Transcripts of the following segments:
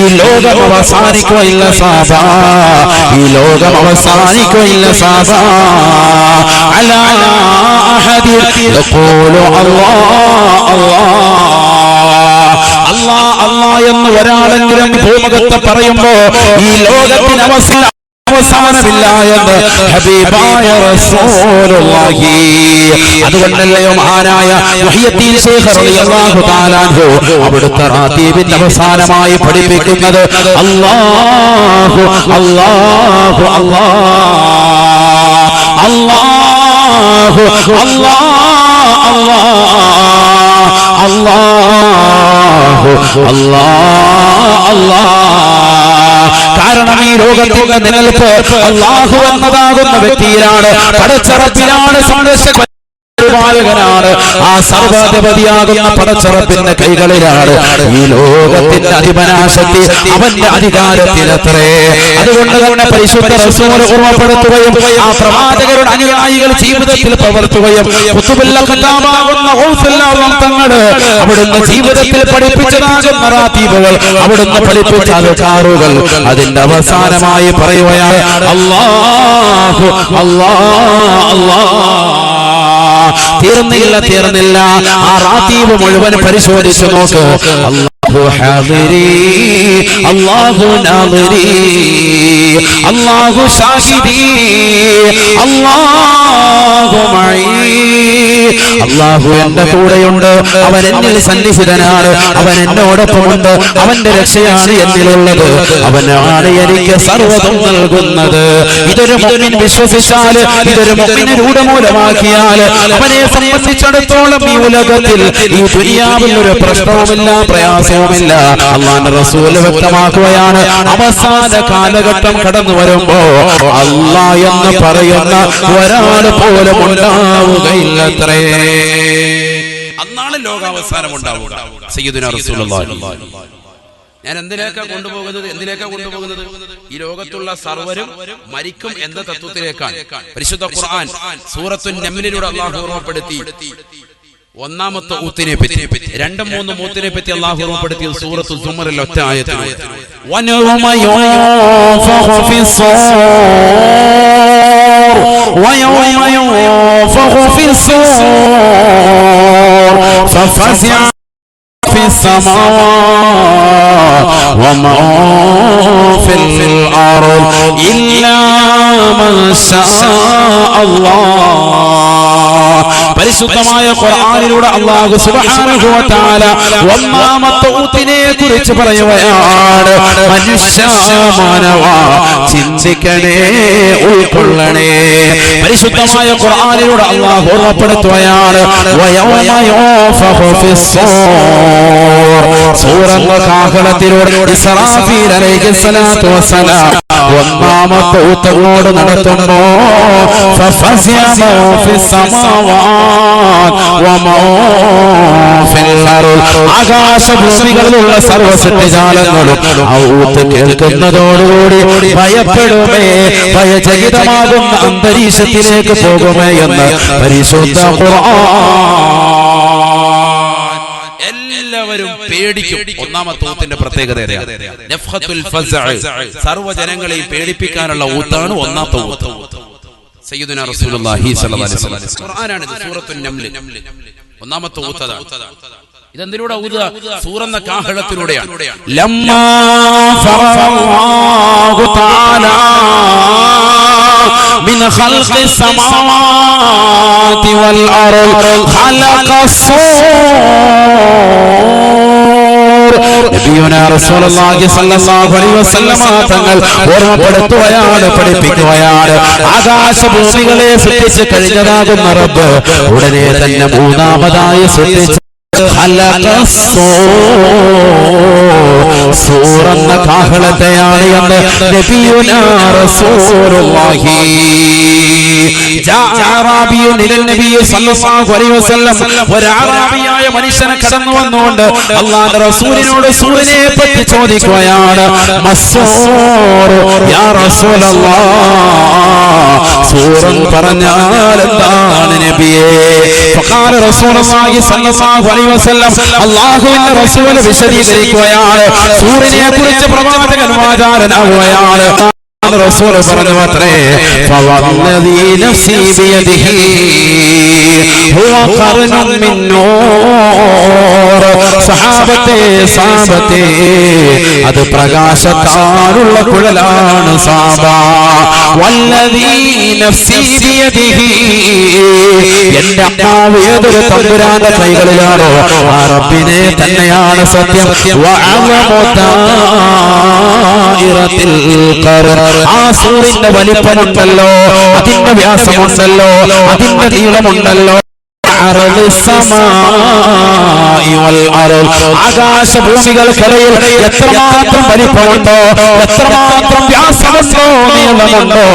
ഈ ലോകം അവസാനിക്കുകയില്ല സാബാ, ഈ ലോകം അവസാനിക്കുകയില്ല സാബാ. അലാ അഹദി യഖൂലു അല്ലാഹ് അല്ലാഹ് അല്ലാഹ് അല്ലാഹ് എന്ന് ഒരാളെങ്കിലും ഭൂമുഖത്ത് പറയുമ്പോ ഈ ലോകത്തിന് അവസാനമില്ല എന്ന് ഹബീബായ റസൂലുള്ളാഹി. അതുകൊണ്ടല്ലയോ മഹാനായ മുഹയ്യിദ്ദീൻ ശൈഖ് റളിയല്ലാഹു തആല അൻഹു അവിടുത്തെ റാത്തീബിന്റെ അവസാനമായി പഠിപ്പിക്കുന്നത് അല്ലാഹു അല്ലാഹു അല്ലാഹ് അല്ലാഹു അല്ലാഹു അല്ലാഹ് അല്ലാഹ്. കാരണം ഈ ലോകത്തിന്റെ നിലനിൽപ്പ് അല്ലാഹു എന്നതാകുന്ന വ്യക്തിയിലാണ്, പടച്ചറപ്പിലാണ്, സംരക്ഷകനാണ്. ആ സർവ്വാധിപതിയാകുന്ന പടച്ചറപ്പിന്റെ കൈകളിലാണ് ഈ ലോകത്തിന്റെ അധിപനാശക്തി, അവന്റെ അധികാരത്തിലത്രേ. അതുകൊണ്ട് തന്നെ പരിശുദ്ധ റസൂൽ ഓർമ്മപ്പെടുത്തുകയും ആ പ്രവാചകരുടെ അനുയായികൾ ജീവിതത്തിൽ പകർത്തുകയും തങ്ങള് അവിടുന്ന് ജീവിതത്തിൽ പഠിപ്പിച്ചതാകുന്ന റാത്തീബുകൾ, അവിടുന്ന് പഠിപ്പിച്ച അദ്കാറുകൾ അതിന്റെ അവസാനമായി പറയുകയാണ് അല്ലാഹു അല്ലാഹ് അല്ലാഹ്. തീർന്നില്ല. ആ റാത്തീബ് മുഴുവൻ പരിശോധിച്ചു നോക്ക്. അല്ലാഹു ഹാദിരി, അല്ലാഹു നാദിരി, അല്ലാഹു ഷാഹിദി, അല്ലാഹു മഈ. അല്ലാഹു എന്റെ കൂടെയുണ്ട്, അവൻ എന്നിൽ സന്നിഹിതനാണ്, അവൻ എന്നോടൊപ്പമുണ്ട്, അവന്റെ രക്ഷയാണ് എന്നിലുള്ളത്, അവനാണ് എനിക്ക് സർവ്വതും നൽകുന്നത്. ഇതൊരു മുഅ്മിൻ വിശ്വസിച്ചാൽ, ഇതൊരു മുഅ്മിൻ രൂഢമൂലമാക്കിയാൽ അവനെ സംബന്ധിച്ചിടത്തോളം ഈ ഉലകത്തിൽ, ഈ ദുനിയാവിൽ ഒരു പ്രശ്നവുമില്ല, പ്രയാസവുമില്ല. അല്ലാഹുവിന്റെ റസൂൽ വ്യക്തമാക്കുകയാണ്, അവസാന കാലഘട്ടം കടന്നു വരുമ്പോ അല്ലാഹ് എന്ന് പറയുന്ന ഒരാൾ പോലും ഉണ്ടാവുകയില്ലത്രേ. അന്നാണ് ലോകാവസാനം ഉണ്ടാവുക. സയ്യിദുനാ റസൂലുള്ളാഹി. ഞാൻ എന്തിലേക്കാ കൊണ്ടുപോകുന്നത്? ഈ ലോകത്തുള്ള സർവരും മരിക്കും എന്ന തത്വത്തിലേക്കാണ്. പരിശുദ്ധ ഖുർആൻ സൂറത്തുൻ നംലിലൂടെ അല്ലാഹു ഓർമ്മപ്പെടുത്തി ഒന്നാമത്തെ ഊത്തിനെ പറ്റി, രണ്ടും മൂന്നും ഊത്തിനെ പറ്റി അല്ലാഹു ഓർമ്മപ്പെടുത്തിയത് സൂറത്തു സുമറിൽ ഒറ്റ ആയത്തിൽ. വയൗമ യുൻഫഖു ഫിസ്സൂർ വയൗമ യുൻഫഖു ഫിസ്സൂർ ഫഫസിഅ ഫിസ്സമാവാതി വമാ ഫിൽ അർദ് ഇല്ലാ മൻ ശാഅ അല്ലാഹ്. പരിശുദ്ധമായ ഖുർആനിലൂടെ അല്ലാഹു സുബ്ഹാനഹു വ തആല ഒന്നാമത്തെ ഊത്തിനെ കുറിച്ച് പറയുകയാണ്. മനുഷ്യ മാനവ ചിന്തിക്കണേ, ഉൾക്കൊള്ളണേ. പരിശുദ്ധമായ ഖുർആനിലൂടെ അല്ലാഹു ഓർമ്മപ്പെടുത്തുകയാണ് വയൗമ യുൻഫഖു ഫിസ്സൂർ. സൂറത്തുൽ കാഹളത്തിലൂടെ ഇസ്രാഫീൽ അലൈഹിസ്സലാത്തു വസ്സലാം ഒന്നാമത്തെ ഊത്തോട് നടത്തുമ്പോ ഫഫസിഅ ഫിസ്സമാവാതി വമാ ഫിൽ അർദ്. ആകാശഭൂമികളിലുള്ള സർവ്വസൃഷ്ടിജാലങ്ങളും ആ ഊത്ത് കേൾക്കുന്നതോടുകൂടി ഭയപ്പെടുമേ, ഭയചകിതമാകുന്ന അന്തരീക്ഷത്തിലേക്ക് പോകുമേ എന്ന് പരിശുദ്ധ ഖുർആൻ. എല്ലാവരും പേടിക്കും. ഒന്നാമത്തെ ഊത്തിന്റെ പ്രത്യേകത നഫ്ഖത്തുൽ ഫസ്അ, സർവ്വജനങ്ങളെയും പേടിപ്പിക്കാനുള്ള ഊത്താണ് ഒന്നാമത്തെ ഊത്ത്. സയ്യിദുനാ റസൂലുള്ളാഹി സ്വല്ലല്ലാഹി അലൈഹി വസല്ലം ഖുർആനാണ് സൂറത്തുൻ നംൽ. ഒന്നാമത്തെ ഊത്തതാണ്. ഇതെന്തിലൂടെ ഊതുക? സൂറന്ന കാഹളത്തിലൂടെയാണ്. ലമ്മാ ഫറഅല്ലാഹു തആല മിൻ ഖൽഖിസ് സമാവാതി വൽ അർദ് ഖലഖസ്സൂർ. നബിയുനാ റസൂലുള്ളാഹി സ്വല്ലല്ലാഹു അലൈഹി വസല്ലം തങ്ങൾ ഓർമ്മപ്പെടുത്തുകയാണ്, പഠിപ്പിക്കുകയാണ്. ആകാശഭൂമികളെ സൃഷ്ടിച്ച് കഴിഞ്ഞതാകുന്ന റബ്ബ് ഉടനെ തന്നെ മൂന്നാമതായി സൃഷ്ടിച്ച സൂറന്ന കാഹളത്തെയാണ് എന്ന് നബിയുനാ റസൂലുള്ളാഹി. ഒരാറാബിയായ മനുഷ്യനെ കടന്നു വന്നുകൊണ്ട് അല്ലാഹുവിന്റെ റസൂലിനോട് സൂറിനെ പറ്റി ചോദിക്കുകയാണ്. യാ റസൂലല്ലാഹ്, സൂറൻ പറഞ്ഞാൽ എന്താണ് നബിയേ? ഫഖാല റസൂലുള്ളാഹി സ്വല്ലല്ലാഹു അലൈഹി വസല്ലം, അല്ലാഹുവിന്റെ റസൂൽ വിശദീകരിക്കുകയാണ്. സൂറിനെ കുറിച്ച് പ്രവാചകൻ വാചാലനാവുകയാണ്. റസൂൽ പറഞ്ഞു അത്രേ, ഫവല്ലദീ നഫ്സി ബിയദിഹി ഹുവ ഖർനുൻ മിൻ നൂർ. സഹാബത്തെ അത് പ്രകാശത്താലുള്ള കുഴലാണ് സാബ. വല്ലദീ നഫ്സി ബിയദിഹി, എന്റെ ആത്മാവ് ഏതൊരു തമ്പുരാന്റെ കൈകളിലാണോ ആ റബ്ബിനെ തന്നെയാണ് സത്യം. ആ സൂറിന്റെ വലിപ്പമുണ്ടല്ലോ, അതിന്റെ വ്യാസമുണ്ടല്ലോ, അതിന്റെ നീളമുണ്ടല്ലോ. ആകാശഭൂമികൾക്കിടയിൽ എത്രമാത്രം വലിപ്പമുണ്ടോ, എത്രമാത്രം വ്യാസമുണ്ടോ, നീളമുണ്ടോ,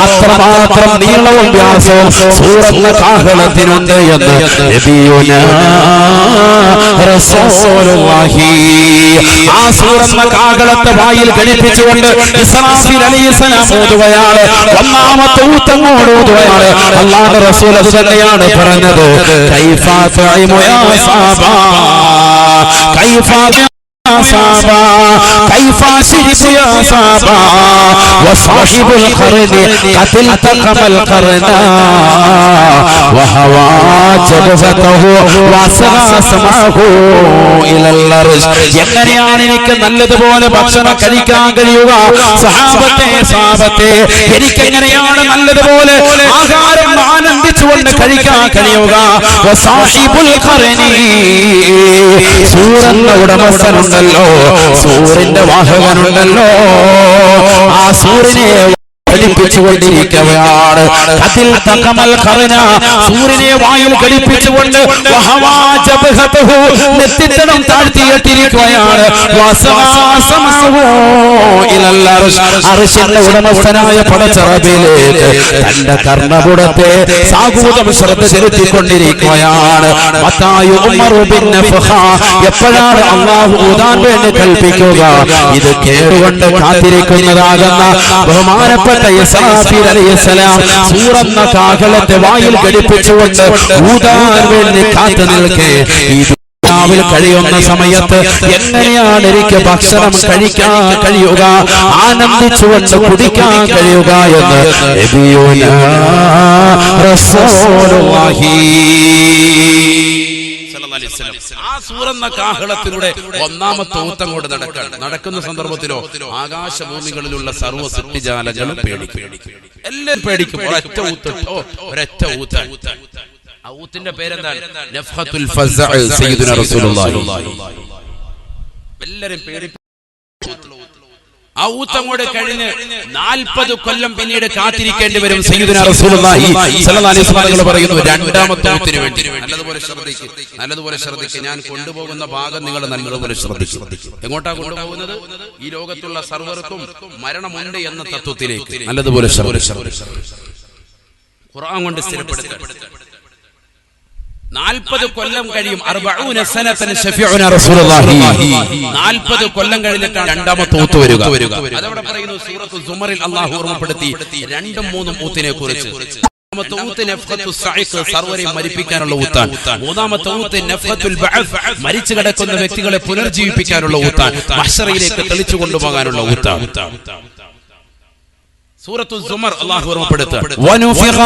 അത്രമാത്രം നീളവും വ്യാസവും സൂറെന്ന കാഹളത്തിനുണ്ട് എന്ന് നബിയുനാ റസൂലുള്ളാഹി. ആ സൂറെന്ന കാഹളത്തെ വായിൽ ഘടിപ്പിച്ചുകൊണ്ട് ഇസ്രാഫീൽ അലൈഹിസ്സലാം ഓതുകയാണ്. ഒന്നാമത്തെ ഊത്തങ്ങോട് ഓതുകയാണ്. അല്ലാഹുവിന്റെ റസൂൽ അത് തന്നെയാണ് പറഞ്ഞത്. كيف أطعم يا صابا كيف صابا كيف أشرب يا صابا وصاحب القرن قد التقم القرنا وهوى جبهته وأسرى سمعه إلى الأرش. എങ്ങനെയാണ് എനിക്ക് നല്ലതുപോലെ ഭക്ഷണം കഴിക്കാൻ കഴിയുക? സഹാബത്തെ എനിക്കെങ്ങനെയാണ് നല്ലതുപോലെ ആഹാരം ആനന്ദിച്ചുകൊണ്ട് കഴിക്കാൻ കഴിയുക? വസാഹിബുൽ ഖർനി, സൂറന്റെ ഉടമസ്ഥനുണ്ടല്ലോ, സൂറിന്റെ വാഹകനുണ്ടല്ലോ, ആ സൂറിനെ ഘടിപ്പിച്ചുകൊണ്ടിരിക്കുകയാണ്. അതിൽ തകമൽ ഖർന, സൂര്യനെ വായിൽ ഘടിപ്പിച്ചുകൊണ്ട് നെറ്റിത്തടം താഴ്ത്തിയിട്ടിരിക്കുകയാണ്. അർശിന്റെ ഉടമസ്ഥനായ പടച്ചറബിലേക്ക് തന്റെ കർണപുടത്തെ സാഗൂതം ശ്രദ്ധ ചെലുത്തിക്കൊണ്ടിരിക്കുകയാണ്. എപ്പോഴാണ് അല്ലാഹു ഊതാൻ വേണ്ടി കൽപ്പിക്കുക? ഇത് കേട്ടുകൊണ്ട് കാത്തിരിക്കുന്നതാകുന്ന ബഹുമാനപ്പെട്ട ഇസ്രാഫീൽ അലൈഹിസ്സലാം സൂറന്ന കാഹളത്തെ വായിൽ ഘടിപ്പിച്ചുകൊണ്ട് ഊതാൻ വേണ്ടി കാത്തു നിൽക്കെ ഈ ദുനിയാവിൽ കഴിയുന്ന സമയത്ത് എങ്ങനെയാണ് എനിക്ക് ഭക്ഷണം കഴിക്കാൻ കഴിയുക, ആനന്ദിച്ചുകൊണ്ട് കുടിക്കാൻ കഴിയുക എന്ന് നബിയുനാ റസൂലുള്ളാഹി. ആ സൂറെന്ന കാഹളത്തിലൂടെ ഒന്നാമത്തെ ഊത്തം കൊണ്ട് നടക്കുന്ന സന്ദർഭത്തിലോ ആകാശഭൂമികളിലുള്ള സർവ്വ സൃഷ്ടിജാലങ്ങളും പേടിക്കും, എല്ലാം പേടിക്കും. ഒരൊറ്റ ഊത്ത. ആ ഊത്തിന്റെ പേരെന്താണ്? നഫ്ഖത്തുൽ ഫസ്അ സയ്യിദുനാ റസൂലുള്ളാഹി. എല്ലാരും പേടിക്കും. ആ ഊത്തങ്ങോട് കഴിഞ്ഞ് 40 കൊല്ലം പിന്നീട് കാത്തിരിക്കേണ്ടി വരും. സയ്യിദുനാ റസൂലുള്ളാഹി സ്വല്ലല്ലാഹു അലൈഹി വസല്ലം പറയുന്നു, രണ്ടാമത്തെ ഊത്തിന് വേണ്ടി നല്ലതുപോലെ ശ്രദ്ധിക്കുക. ഞാൻ കൊണ്ടുപോകുന്ന ഭാഗം നിങ്ങൾ നല്ലതുപോലെ ശ്രദ്ധിക്കും. എങ്ങോട്ടാ കൊണ്ടുപോകുന്നത്? ഈ ലോകത്തുള്ള സർവ്വർക്കും മരണമുണ്ട് എന്ന തത്വത്തിലേക്ക് നല്ലതുപോലെ ഖുർആൻ കൊണ്ട് സ്ഥിരപ്പെടുത്തുക. 40 കൊല്ലം കഴിയും. 40 സനതൻ ശഫീഉനാ റസൂലുള്ളാഹി. 40 കൊല്ലം കഴിഞ്ഞിട്ടാണ് രണ്ടാമത്തെ ഊത്ത് വരിക. അതവിടെ പറയുന്നു സൂറത്തുൽ സുമറിൽ അല്ലാഹു ഓർമ്മപ്പെടുത്തി 2ഉം 3ഉം ഊത്തിനെ കുറിച്ച്. രണ്ടാമത്തെ ഊത്ത് നഫ്ഖത്തു സഈഖ്, സർവ്വരെയും മരിപ്പിക്കാനുള്ള ഊത്താണ്. മൂന്നാമത്തെ ഊത്ത് നഫ്ഖത്തുൽ ബഅസ്, മരിച്ചു കിടക്കുന്ന വ്യക്തികളെ പുനർജീവിപ്പിക്കാനുള്ള ഊത്താണ്. മഹ്ശറയിലേക്ക് തെളിച്ചു കൊണ്ടുപോകാനുള്ള ഊത്താണ്. സൂറത്തുൽ സുമർ അല്ലാഹു ഓർമ്മപ്പെടുത്തുക. വനുഫിഖ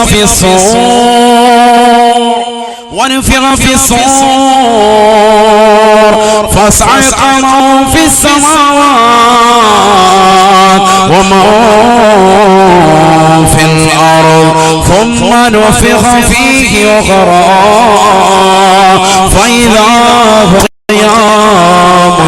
في الصور فصعق من في السماوات ومن في الأرض ثم نفخ فيه أخرى فإذا هم قيام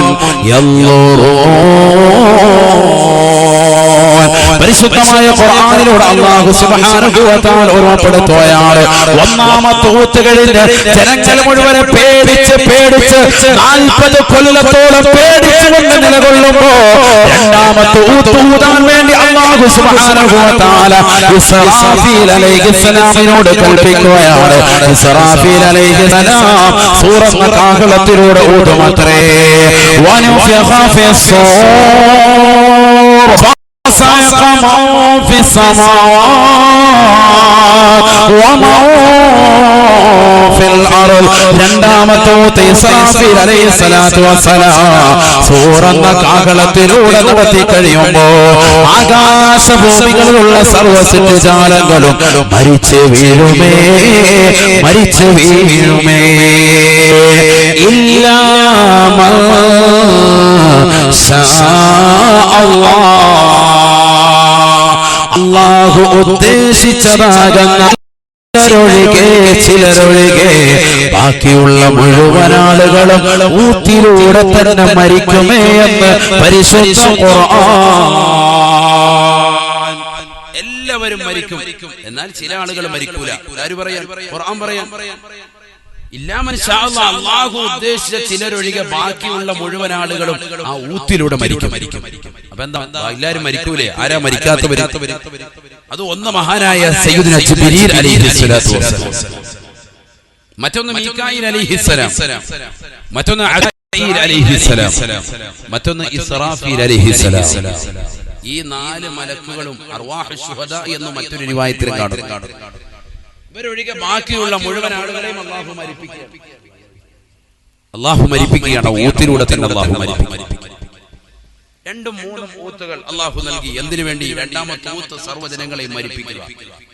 ينظرون. പരിശുദ്ധമായ ഖുർആനിലൂടെ അല്ലാഹു സുബ്ഹാനഹു വ തആല ഓർമ്മപ്പെടുത്തുകയാണ്. ഒന്നാമത്തെ ഊത്തുകളിലെ ജനങ്ങൾ മുഴുവൻ പേടിച്ച് 40 കൊല്ലത്തോളം പേടിച്ചുകൊണ്ട് നിലകൊള്ളുമ്പോ രണ്ടാമത്തെ ഊതാൻ വേണ്ടി അല്ലാഹു സുബ്ഹാനഹു വ തആല ഇസ്രാഫീൽ അലൈഹിസ്സലാമിനോട് കൽപ്പിക്കുകയാണ്. ഇസ്രാഫീൽ അലൈഹിസ്സലാം സൂറത്ത് കാഹളത്തിലൂടെ ഊതുമത്രേ. വനുഫിഖ ഫിസ്സൂർ فصعق من في السماوات ومن في الأرض. രണ്ടാമത്തെ ഇസ്രാഫീൽ അലൈഹിസ്സലാത്തു വസ്സലാം സൂറന്ന കാഹളത്തിലൂടെ നടത്തി കഴിയുമ്പോ ആകാശഭൂമികളിലുള്ള സർവ്വ സൃഷ്ടിജാലങ്ങളും മരിച്ചു വീഴുമേ ഇല്ലാ മൻ ശാ അല്ലാഹു ഉദ്ദേശിച്ചതാകുന്ന ചിലരൊഴികെ ബാക്കിയുള്ള മുഴുവൻ ആളുകളും ഊത്തിലൂടെ തന്നെ മരിക്കുമേ എന്ന് പരിശുദ്ധ ഖുർആൻ. എല്ലാവരും മരിക്കും, എന്നാൽ ചില ആളുകൾ മരിക്കൂല. ആര് പറയാൻ? ഖുർആൻ പറയാൻ. അല്ലാഹു ഉദ്ദേശിച്ച ചിലരൊഴികെ ബാക്കിയുള്ള മുഴുവൻ ആളുകളും ആ ഊത്തിലൂടെ മരിക്കും. അപ്പൊ എന്താ, എല്ലാരും മരിക്കൂലേ? ആരാ മരിക്കാത്തവര്? അത് ഒന്ന് മഹാനായ സയ്യിദുനാ ജിബ്രീൽ അലൈഹിസ്സലാത്തു വസ്സലാം, മറ്റൊന്ന് മീകായിൽ അലൈഹിസ്സലാം, മറ്റൊന്ന് അസീൽ അലൈഹിസ്സലാം, മറ്റൊന്ന് ഇസ്രാഫീൽ അലൈഹിസ്സലാം. ഈ 4 മലക്കുകളും അർവാഹു ശുഹദാ എന്ന് മറ്റൊരു റിവായത്തിലും കാണുന്നു. ഇവരൊഴികെ ബാക്കിയുള്ള മുഴുവൻ ആളുകളെയും അല്ലാഹു മരിപ്പിക്കുകയാണ്. ഊത്തിലൂടെ തന്നെ അല്ലാഹു മരിപ്പിക്കും. 2-3 ഊത്തുകൾ അല്ലാഹു നൽകി. എന്തിനു വേണ്ടി? രണ്ടാമത്തെ ഊത്ത് സർവ്വജനങ്ങളെയും മരിപ്പിക്കുക.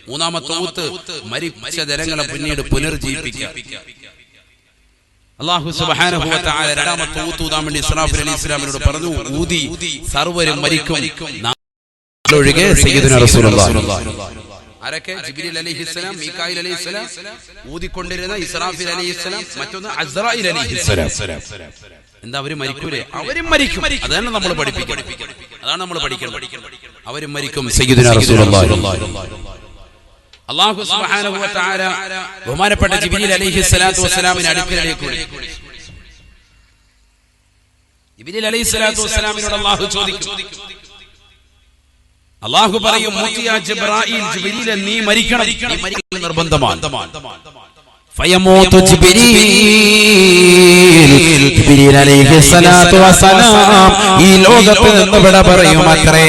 മൂന്നാമത്തെ ഊത്ത് മരിച്ച ജനങ്ങളെ പിന്നീട് പുനർജീവിപ്പിക്കുക. അല്ലാഹു സുബ്ഹാനഹു വ തആല രണ്ടാമത്തെ ഊത്ത് ഊതാൻ വേണ്ടി ഇസ്രാഫീൽ അലൈഹിസ്സലാമിനോട് പറഞ്ഞു, ഊതി സർവ്വരും മരിക്കും ഒഴികെ സയ്യിദുനാ റസൂലുള്ളാഹി. ആരൊക്കെ? ജിബ്രീൽ അലൈഹിസ്സലാം, മീകായിൽ അലൈഹിസ്സലാം, ഊതിക്കൊണ്ടിരുന്ന ഇസ്രാഫീൽ അലൈഹിസ്സലാം, മറ്റൊന്ന് അസ്റായീൽ അലൈഹിസ്സലാം. എന്താ, അവര് മരിക്കൂലേ? അവരും മരിക്കും. അതാണ് നമ്മൾ പഠിപ്പിക്കുന്നത്. അതാണ് നമ്മൾ പഠിക്കുന്നത്. അവരും മരിക്കും. സയ്യിദുനാ റസൂലുള്ളാഹി. അല്ലാഹു സുബ്ഹാനഹു വ തആല ബഹുമാനപ്പെട്ട ജിബ്രീൽ അലൈഹിസ്സലാത്തു വസ്സലാമിനെ അടുക്കലേക്ക് വിളിച്ചു. ജിബ്രീൽ അലൈഹിസ്സലാത്തു വസ്സലാമിനോട് അല്ലാഹു ചോദിക്കും. അല്ലാഹു പറയും, മുത്തിയ ജിബ്രായീൽ, ജിബ്രീൽ നീ മരിക്കണം, നീ മരിക്കൽ നിർബന്ധമാണ്. ഫയമൂതു ജിബ്രീൽ അലൈഹിസ്സലാത്തു വസ്സലാം ഈ ലോകത്ത് നിന്ന് വിട പറയും അത്രേ.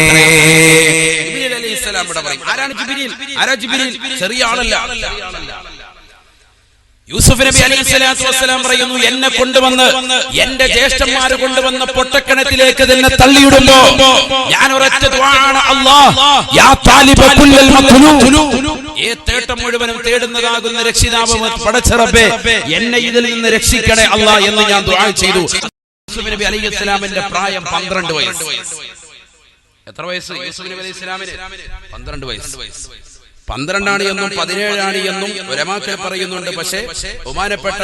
ജിബ്രീൽ അലൈഹിസ്സലാം വിട പറയും. ആരാണ് ജിബ്രീൽ? ആരാ ജിബ്രീൽ? ചെറിയ ആളല്ല. യൂസുഫ് നബി അലൈഹിസ്സലാത്തു വസ്സലാം പറയുന്നു, എന്നെ കൊണ്ടുവന്ന് എന്റെ ജ്യേഷ്ഠന്മാർ കൊണ്ടുവന്ന പൊട്ടക്കിണറ്റിലേക്ക് തന്നെ തള്ളിയിടുമ്പോ ഞാൻ ഒരൊറ്റ ദുആണ്, അല്ലാഹ് യാ താലിബ കുല്ലൽ മത്ലൂബ്, ഈ തേട്ടം മുഴുവനും തേടുന്നതാകുന്ന രക്ഷിതാവ് പടച്ച റബ്ബേ, എന്നെ ഇതിൽ നിന്ന് രക്ഷിക്കണേ അല്ലാഹ് എന്ന് ഞാൻ ദുആ ചെയ്തു. യൂസുഫ് നബി അലൈഹിസ്സലാമിന്റെ പ്രായം 12 വയസ്സ്. എത്ര വയസ്സ് യൂസുഫ് നബി അലൈഹിസ്സലാമിന്? 12 വയസ്സ്. 12 എന്നും 17 എന്നും ഉലമാക്കൾ പറയുന്നുണ്ട്. പക്ഷേ ബഹുമാനപ്പെട്ട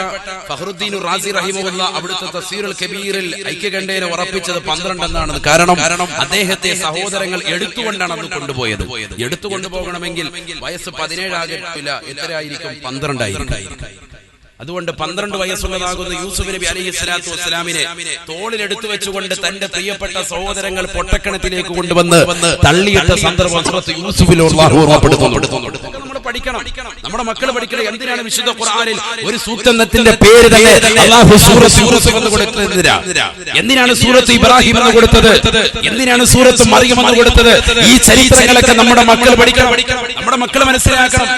ഫഖ്റുദ്ദീൻ റാസി റഹിമഹുല്ലാഹ് അവിടുത്തെ തഫ്സീറുൽ കബീറിൽ ഐക്യകണ്ഠേന ഉറപ്പിച്ചത് 12 എന്നാണ്. കാരണം അദ്ദേഹത്തെ സഹോദരങ്ങൾ എടുത്തുകൊണ്ടാണ് അന്ന് കൊണ്ടുപോയത്. എടുത്തുകൊണ്ടുപോകണമെങ്കിൽ വയസ്സ് 17 ആകില്ല. എത്രയായിരിക്കും? 12 ആയിരിക്കും. അതുകൊണ്ട് 12 വയസ്സുള്ളതാകുന്ന യൂസുഫ് നബി അലൈഹിസ്സലാത്തു വസ്സലാമിനെ തോളിലെടുത്തു വെച്ചുകൊണ്ട് തന്റെ പ്രിയപ്പെട്ട സഹോദരങ്ങൾ പൊട്ടക്കിണറ്റിലേക്ക് കൊണ്ടുവന്ന് തള്ളിയിട്ട സന്ദർഭം സൂറത്ത് യൂസുഫിൽ അല്ലാഹു ഓർമ്മപ്പെടുത്തുന്നു. നമ്മൾ പഠിക്കണം, നമ്മുടെ മക്കൾ പഠിക്കണം. എന്തിനാണ് വിശുദ്ധ ഖുർആനിൽ ഒരു സൂക്തത്തിന്റെ പേര് തന്നെ അല്ലാഹു സൂറത്ത് യൂസുഫ് എന്ന് കൊടുത്തത്? എന്തിനാണ് സൂറത്ത് ഇബ്രാഹിം എന്ന് കൊടുത്തത്? എന്തിനാണ് സൂറത്ത് മറിയം എന്ന് കൊടുത്തത്? ഈ ചരിത്രങ്ങളൊക്കെ നമ്മുടെ മക്കൾ പഠിക്കണം, നമ്മുടെ മക്കൾ മനസ്സിലാക്കണം.